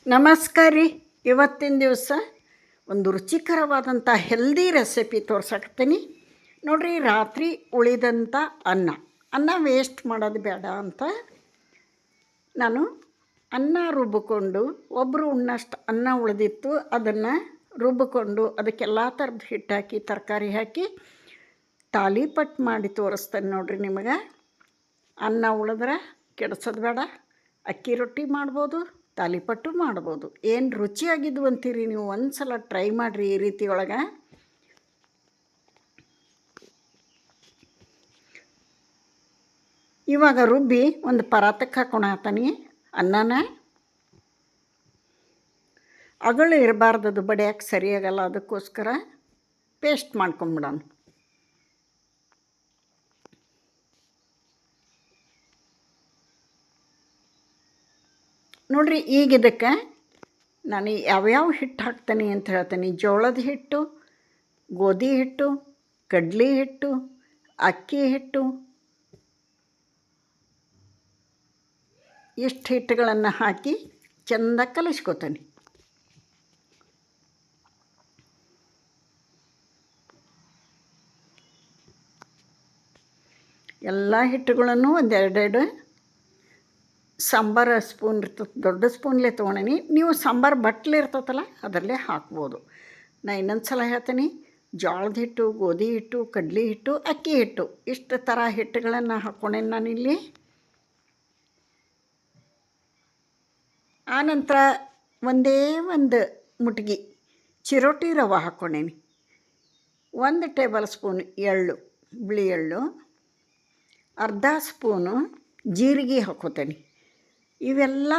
ನಮಸ್ಕಾರ ರೀ. ಇವತ್ತಿನ ದಿವಸ ಒಂದು ರುಚಿಕರವಾದಂಥ ಹೆಲ್ದಿ ರೆಸಿಪಿ ತೋರ್ಸಕತ್ತೀನಿ ನೋಡಿರಿ. ರಾತ್ರಿ ಉಳಿದಂಥ ಅನ್ನ ವೇಸ್ಟ್ ಮಾಡೋದು ಬೇಡ ಅಂತ ನಾನು ಅನ್ನ ರುಬ್ಬಿಕೊಂಡು, ಒಬ್ಬರು ಉಣ್ಣಷ್ಟು ಅನ್ನ ಉಳಿದಿತ್ತು, ಅದನ್ನು ರುಬ್ಬಿಕೊಂಡು ಅದಕ್ಕೆಲ್ಲ ಥರದ ಹಿಟ್ಟು ಹಾಕಿ ತರಕಾರಿ ಹಾಕಿ ತಾಲಿಪಟ್ಟು ಮಾಡಿ ತೋರಿಸ್ತೇನೆ ನೋಡಿರಿ ನಿಮಗೆ. ಅನ್ನ ಉಳಿದ್ರೆ ಕೆಡಿಸೋದು ಬೇಡ, ಅಕ್ಕಿ ರೊಟ್ಟಿ ಮಾಡ್ಬೋದು, ತಾಲಿಪಟ್ಟು ಮಾಡ್ಬೋದು. ಏನು ರುಚಿಯಾಗಿದ್ದು ಅಂತೀರಿ ನೀವು, ಒಂದು ಸಲ ಟ್ರೈ ಮಾಡಿರಿ ಈ ರೀತಿ ಒಳಗೆ. ಇವಾಗ ರುಬ್ಬಿ ಒಂದು ಪರಾತಕ್ಕೆ ಹಾಕೊಳತಾನೆ ಅನ್ನನ. ಅಗಳು ಇರಬಾರ್ದದು, ಬಡಿಯೋಕೆ ಸರಿಯಾಗಲ್ಲ, ಅದಕ್ಕೋಸ್ಕರ ಪೇಸ್ಟ್ ಮಾಡ್ಕೊಂಬಿಡೋಣ. ನೋಡಿರಿ, ಈಗ ಇದಕ್ಕೆ ನಾನು ಯಾವ್ಯಾವ ಹಿಟ್ಟು ಹಾಕ್ತೀನಿ ಅಂತ ಹೇಳ್ತೀನಿ. ಜೋಳದ ಹಿಟ್ಟು, ಗೋಧಿ ಹಿಟ್ಟು, ಕಡ್ಲೆ ಹಿಟ್ಟು, ಅಕ್ಕಿ ಹಿಟ್ಟು, ಇಷ್ಟು ಹಿಟ್ಟುಗಳನ್ನು ಹಾಕಿ ಚೆಂದ ಕಲಿಸ್ಕೊತೀನಿ. ಎಲ್ಲ ಹಿಟ್ಟುಗಳನ್ನು ಒಂದೆರಡೆರಡು ಸಾಂಬಾರು ಸ್ಪೂನ್ ಇರ್ತದೆ, ದೊಡ್ಡ ಸ್ಪೂನ್ಲೇ ತೊಗೊಂಡೀನಿ. ನೀವು ಸಾಂಬಾರು ಬಟ್ಲು ಇರ್ತದಲ್ಲ ಅದರಲ್ಲೇ ಹಾಕ್ಬೋದು. ನಾನು ಇನ್ನೊಂದು ಸಲ ಹೇಳ್ತೀನಿ, ಜೋಳದ ಹಿಟ್ಟು, ಗೋಧಿ ಹಿಟ್ಟು, ಕಡ್ಲೆ ಹಿಟ್ಟು, ಅಕ್ಕಿ ಹಿಟ್ಟು, ಇಷ್ಟು ಥರ ಹಿಟ್ಟುಗಳನ್ನು ಹಾಕ್ಕೊಂಡೇನಿ ನಾನಿಲ್ಲಿ. ಆನಂತರ ಒಂದೇ ಒಂದು ಮುಟ್ಗಿ ಚಿರೋಟಿ ರವೆ ಹಾಕ್ಕೊಂಡೇನಿ, 1 ಟೇಬಲ್ ಸ್ಪೂನ್ ಎಳ್ಳು, ಬಿಳಿ ಎಳ್ಳು, ಅರ್ಧ ಸ್ಪೂನು ಜೀರಿಗೆ ಹಾಕ್ಕೋತೇನೆ. ಇವೆಲ್ಲ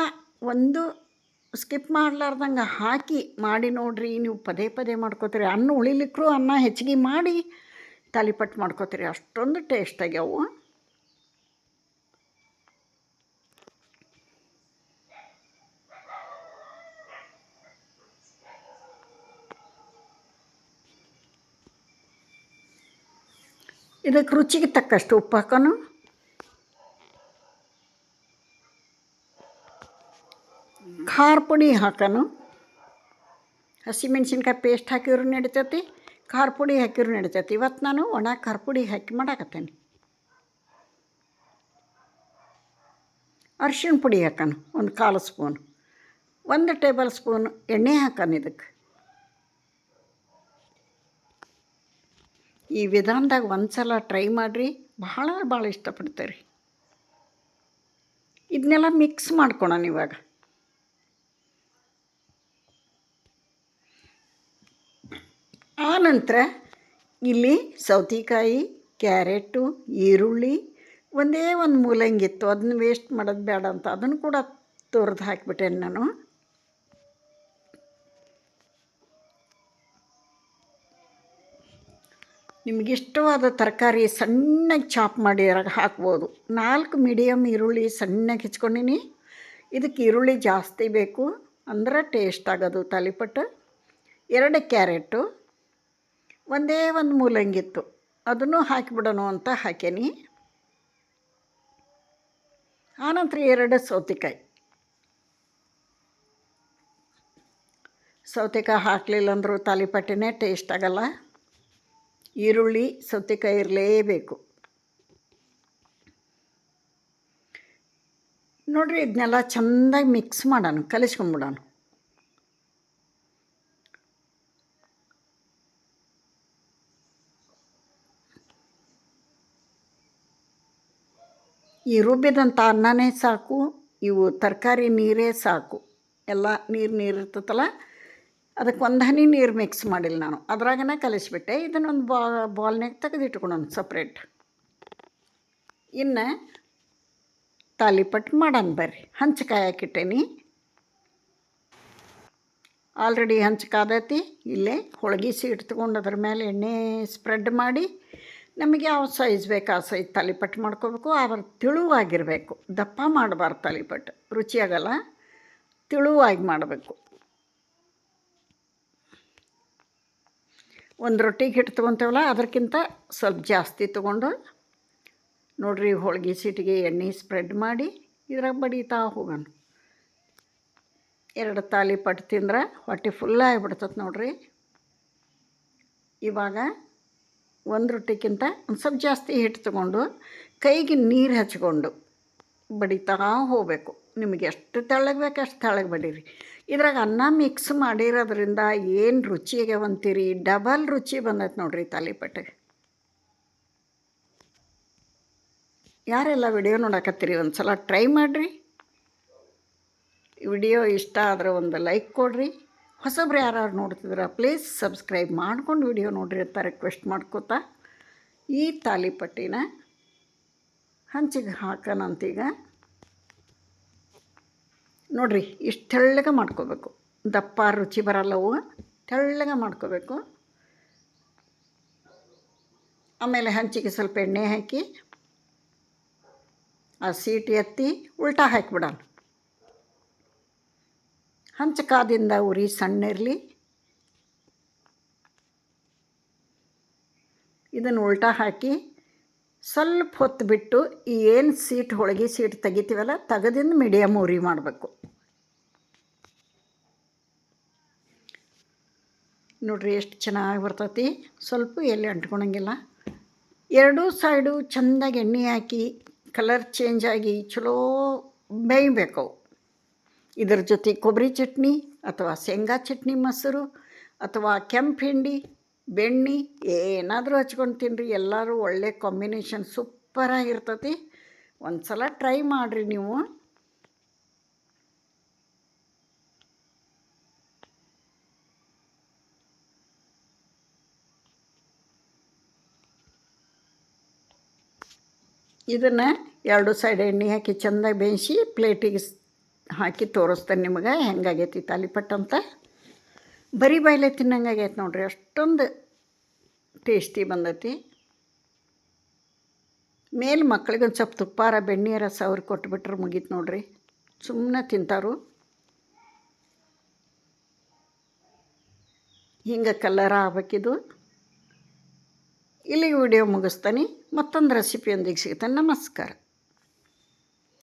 ಒಂದು ಸ್ಕಿಪ್ ಮಾಡಲಾರ್ದಂಗೆ ಹಾಕಿ ಮಾಡಿ ನೋಡಿರಿ. ನೀವು ಪದೇ ಪದೇ ಮಾಡ್ಕೋತೀರಿ. ಅನ್ನ ಉಳಿಲಿಕ್ಕೂ ಅನ್ನ ಹೆಚ್ಚಿಗೆ ಮಾಡಿ ತಾಲಿಪಟ್ಟು ಮಾಡ್ಕೋತೀರಿ, ಅಷ್ಟೊಂದು ಟೇಸ್ಟ್ ಆಗ್ಯಾವು. ಇದಕ್ಕೆ ರುಚಿಗೆ ತಕ್ಕಷ್ಟು ಉಪ್ಪು ಹಾಕೋನು. ಖಾರ ಪುಡಿ ಹಾಕೋನು. ಹಸಿಮೆಣ್ಸಿನ್ಕಾಯಿ ಪೇಸ್ಟ್ ಹಾಕಿದ್ರು ನಡಿತೈತಿ, ಖಾರ ಪುಡಿ ಹಾಕಿದ್ರು ನಡಿತೈತಿ. ಇವತ್ತು ನಾನು ಒಣ ಖಾರ ಪುಡಿ ಹಾಕಿ ಮಾಡಾಕತ್ತೇನೆ. ಅರಿಶಿಣ ಪುಡಿ ಹಾಕೋನು, 1/4 ಸ್ಪೂನ್, 1 ಟೇಬಲ್ ಸ್ಪೂನ್ ಎಣ್ಣೆ ಹಾಕೋನು. ಇದಕ್ಕೆ ಈ ವಿಧಾನದಾಗ ಒಂದು ಸಲ ಟ್ರೈ ಮಾಡಿರಿ, ಭಾಳ ಇಷ್ಟಪಡ್ತೀರಿ. ಇದನ್ನೆಲ್ಲ ಮಿಕ್ಸ್ ಮಾಡ್ಕೊಳೋಣ ಇವಾಗ. ಆನಂತರ ಇಲ್ಲಿ ಸೌತೆಕಾಯಿ, ಕ್ಯಾರೆಟು, ಈರುಳ್ಳಿ, ಒಂದೇ ಒಂದು ಮೂಲಂಗಿ ಇತ್ತು, ಅದನ್ನ ವೇಸ್ಟ್ ಮಾಡೋದು ಬೇಡ ಅಂತ ಅದನ್ನು ಕೂಡ ತುರಿದು ಹಾಕಿಬಿಟ್ಟೇನೆ ನಾನು. ನಿಮಗಿಷ್ಟವಾದ ತರಕಾರಿ ಸಣ್ಣಗೆ ಚಾಪ್ ಮಾಡಿ ಹಾಕ್ಬೋದು. 4 ಮೀಡಿಯಮ್ ಈರುಳ್ಳಿ ಸಣ್ಣಗೆ ಹೆಚ್ಕೊಂಡೀನಿ. ಇದಕ್ಕೆ ಈರುಳ್ಳಿ ಜಾಸ್ತಿ ಬೇಕು ಅಂದ್ರೆ ಟೇಸ್ಟ್ ಆಗೋದು ತಾಲಿಪಟ್ಟು. 2 ಕ್ಯಾರೆಟು, ಒಂದೇ ಒಂದು ಮೂಲಂಗಿತ್ತು, ಅದನ್ನು ಹಾಕಿಬಿಡೋಣ ಅಂತ ಹಾಕೇನಿ. ಆನಂತರ 2 ಸೌತೆಕಾಯಿ ಹಾಕಲಿಲ್ಲ ಅಂದರೂ ತಾಲಿಪಟ್ಟಿನೇ ಟೇಸ್ಟ್ ಆಗಲ್ಲ. ಈರುಳ್ಳಿ ಸೌತೆಕಾಯಿ ಇರಲೇಬೇಕು. ನೋಡಿರಿ, ಇದನ್ನೆಲ್ಲ ಚೆಂದಾಗಿ ಮಿಕ್ಸ್ ಮಾಡೋಣ, ಕಲಿಸ್ಕೊಂಬಿಡೋಣ. ಈ ರುಬ್ಬಿದಂಥ ಅನ್ನನೇ ಸಾಕು, ಇವು ತರಕಾರಿ ನೀರೇ ಸಾಕು. ಎಲ್ಲ ನೀರು ಇರ್ತದಲ್ಲ, ಅದಕ್ಕೆ ಒಂದು ಹನಿ ನೀರು ಮಿಕ್ಸ್ ಮಾಡಿಲ್ಲ ನಾನು, ಅದ್ರಾಗನೇ ಕಲಿಸ್ಬಿಟ್ಟೆ. ಇದನ್ನೊಂದು ಬಾಲ್ನಾಗ ತೆಗೆದಿಟ್ಕೊಳೋಣ ಸಪ್ರೇಟ್. ಇನ್ನು ತಾಲಿಪಟ್ಟು ಮಾಡೋಣ ಬರ್ರಿ. ಹಂಚಕಾಯಿ ಹಾಕಿಟ್ಟೇನಿ, ಆಲ್ರೆಡಿ ಹಂಚಕಾದೈತಿ. ಇಲ್ಲೇ ಹೊಳಗಿಸಿ ಇಟ್ಕೊಂಡು ಅದ್ರ ಮೇಲೆ ಎಣ್ಣೆ ಸ್ಪ್ರೆಡ್ ಮಾಡಿ, ನಮಗೆ ಯಾವ ಸೈಜ್ ಬೇಕು ಆ ಸೈಜ್ ತಾಲಿಪಟ್ಟು ಮಾಡ್ಕೋಬೇಕು. ಆದ್ರೆ ತಿಳುವಾಗಿರಬೇಕು, ದಪ್ಪ ಮಾಡಬಾರ್ದು. ತಾಲಿಪಟ್ಟು ರುಚಿಯಾಗಲ್ಲ, ತಿಳುವಾಗಿ ಮಾಡಬೇಕು. ಒಂದು ರೊಟ್ಟಿಗೆ ಹಿಟ್ಟು ತೊಗೊತೇವಲ್ಲ ಅದಕ್ಕಿಂತ ಸ್ವಲ್ಪ ಜಾಸ್ತಿ ತೊಗೊಂಡು ನೋಡಿರಿ, ಹೋಳಿಗೆ ಸೀಟಿಗೆ ಎಣ್ಣೆ ಸ್ಪ್ರೆಡ್ ಮಾಡಿ ಇದ್ರಾಗ ಬಡಿತಾ ಹೋಗೋಣ. 2 ತಾಲಿಪಟ್ಟು ತಿಂದ್ರೆ ಹೊಟ್ಟೆ ಫುಲ್ ಆಗಿಬಿಡ್ತದೆ ನೋಡ್ರಿ. ಇವಾಗ ಒಂದು ರೊಟ್ಟಿಗಿಂತ ಒಂದು ಸ್ವಲ್ಪ ಜಾಸ್ತಿ ಹಿಟ್ಟು ತೊಗೊಂಡು ಕೈಗೆ ನೀರು ಹಚ್ಕೊಂಡು ಬಡಿತಾ ಹೋಗಬೇಕು. ನಿಮಗೆ ಎಷ್ಟು ತೆಳ್ಳಗೆ ಬೇಕು ಅಷ್ಟು ತೆಳ್ಳಗೆ ಬಡೀರಿ. ಇದ್ರಾಗ ಅನ್ನ ಮಿಕ್ಸ್ ಮಾಡಿರೋದ್ರಿಂದ ಏನು ರುಚಿ ಆಗ್ಯಾವಂತೀರಿ, ಡಬಲ್ ರುಚಿ ಬಂದೈತೆ ನೋಡ್ರಿ ತಾಲಿಪಟ್ಟಿಗೆ. ಯಾರೆಲ್ಲ ವಿಡಿಯೋ ನೋಡಕತ್ತೀರಿ ಒಂದು ಸಲ ಟ್ರೈ ಮಾಡಿರಿ. ವಿಡಿಯೋ ಇಷ್ಟ ಆದರೆ ಒಂದು ಲೈಕ್ ಕೊಡಿರಿ. ಹೊಸಬ್ರು ಯಾರು ನೋಡ್ತಿದ್ರೆ ಪ್ಲೀಸ್ ಸಬ್ಸ್ಕ್ರೈಬ್ ಮಾಡ್ಕೊಂಡು ವಿಡಿಯೋ ನೋಡಿರಿ ಅಂತ ರಿಕ್ವೆಸ್ಟ್ ಮಾಡ್ಕೋತಾ ಈ ತಾಲಿಪಟ್ಟಿನ ಹಂಚಿಗೆ ಹಾಕೋಣಂತೀಗ. ನೋಡಿರಿ ಇಷ್ಟು ತೆಳ್ಳಗೆ ಮಾಡ್ಕೋಬೇಕು, ದಪ್ಪ ರುಚಿ ಬರಲ್ಲವು, ತೆಳ್ಳಗೆ ಮಾಡ್ಕೋಬೇಕು. ಆಮೇಲೆ ಹಂಚಿಗೆ ಸ್ವಲ್ಪ ಎಣ್ಣೆ ಹಾಕಿ ಆ ಸೀಟಿ ಎತ್ತಿ ಉಲ್ಟಾ ಹಾಕಿಬಿಡೋಣ. ಹಂಚು ಕಾದಿಂದ ಉರಿ ಸಣ್ಣ ಇರಲಿ. ಇದನ್ನು ಉಲ್ಟಾ ಹಾಕಿ ಸ್ವಲ್ಪ ಹೊತ್ತು ಬಿಟ್ಟು ಈ ಏನು ಸೀಟ್ ಹೋಳಿಗೆ ಸೀಟ್ ತೆಗಿತೀವಲ್ಲ ತೆಗೆದಿಂದ ಮೀಡಿಯಮ್ ಉರಿ ಮಾಡಬೇಕು. ನೋಡಿರಿ ಎಷ್ಟು ಚೆನ್ನಾಗಿ ಬರ್ತೈತಿ, ಸ್ವಲ್ಪ ಎಲ್ಲಿ ಅಂಟ್ಕೊಳಂಗಿಲ್ಲ. ಎರಡೂ ಸೈಡು ಚೆಂದಾಗಿ ಎಣ್ಣೆ ಹಾಕಿ ಕಲರ್ ಚೇಂಜ್ ಆಗಿ ಚಲೋ ಬೇಯಬೇಕು. ಇದ್ರ ಜೊತೆ ಕೊಬ್ಬರಿ ಚಟ್ನಿ ಅಥವಾ ಶೇಂಗಾ ಚಟ್ನಿ, ಮೊಸರು ಅಥವಾ ಕೆಂಪು ಹಿಂಡಿ, ಬೆಣ್ಣೆ ಏನಾದರೂ ಹಚ್ಕೊಂಡು ತಿನ್ನಿರಿ. ಎಲ್ಲರೂ ಒಳ್ಳೆ ಕಾಂಬಿನೇಷನ್ ಸೂಪರಾಗಿರ್ತೈತಿ. ಒಂದು ಸಲ ಟ್ರೈ ಮಾಡಿರಿ ನೀವು. ಇದನ್ನು ಎರಡು ಸೈಡ್ ಎಣ್ಣೆ ಹಾಕಿ ಚೆಂದಾಗಿ ಬೇಯಿಸಿ ಪ್ಲೇಟಿಗೆ ಹಾಕಿ ತೋರಿಸ್ತೇನೆ ನಿಮಗೆ ಹೆಂಗಾಗೈತಿ ತಾಲಿಪಟ್ಟು ಅಂತ. ಬರೀ ಬಾಯಲ್ಲೇ ತಿನ್ನಂಗಾಗೈತೆ ನೋಡ್ರಿ, ಅಷ್ಟೊಂದು ಟೇಸ್ಟಿ ಬಂದೈತಿ. ಮೇಲೆ ಮಕ್ಳಿಗೆ ಒಂದು ಸ್ವಲ್ಪ ತುಪ್ಪಾರ ಬೆಣ್ಣೆಯಾರ ಸವರಿ ಕೊಟ್ಬಿಟ್ರೆ ಮುಗೀತು ನೋಡ್ರಿ, ಸುಮ್ಮನೆ ತಿಂತಾರು. ಹಿಂಗೆ ಕಲರ್ ಆಗ್ಬೇಕಿದು. ಇಲ್ಲಿಗೆ ವಿಡಿಯೋ ಮುಗಿಸ್ತಾನೆ, ಮತ್ತೊಂದು ರೆಸಿಪಿಯೊಂದಿಗೆ ಸಿಗ್ತಾನೆ. ನಮಸ್ಕಾರ.